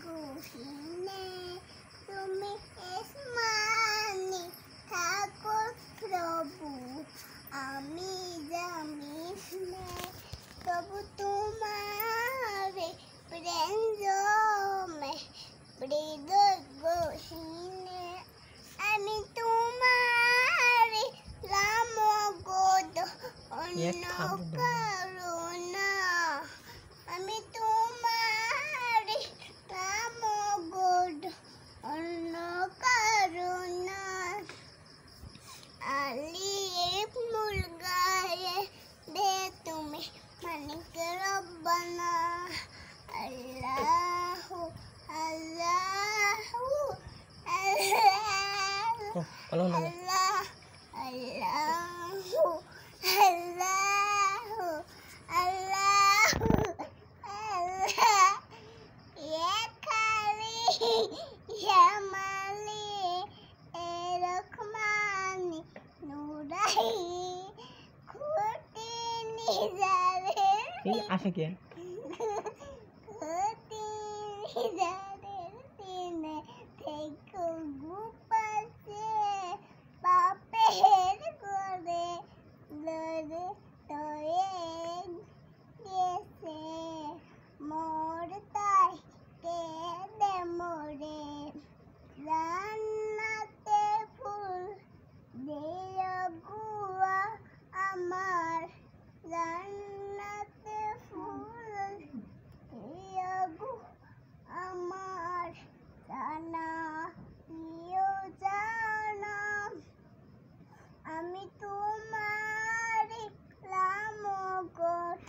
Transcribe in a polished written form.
গহীনে তুমি আসমানে থাকো প্রভু, আমি জামিনে প্রভু তোমারে প্রেম জমে হৃদয় গহীনে। আমি তোমারে রাম গোদ অন্য করুণা, আমি তোমারে রাম গোদ অন্য করুণা। আলিফ মূল গায়ে দে তুমি মানিক রব্বানা, আল্লাহু আল্লাহু আল্লাহু আল্লাহ আল্লাহু আল্লাহু আল্লাহু আল্লাহ। ইয়া খালি ইয়া মালি এ রহমানি নুরাই খুঁটি নিজারে আশিকে খুঁটি নিজারে দিনে থেকে গুপাসে পাপের করে লড়ে তোয়ে গেছে মোর তাই কেঁদে মোরে। জান্নাতে ফুল দিও গুয়া আমার, জান্নাতে ফুল দিও গু আমার, জানা দিও জানা। আমি তোমার রাম গোদ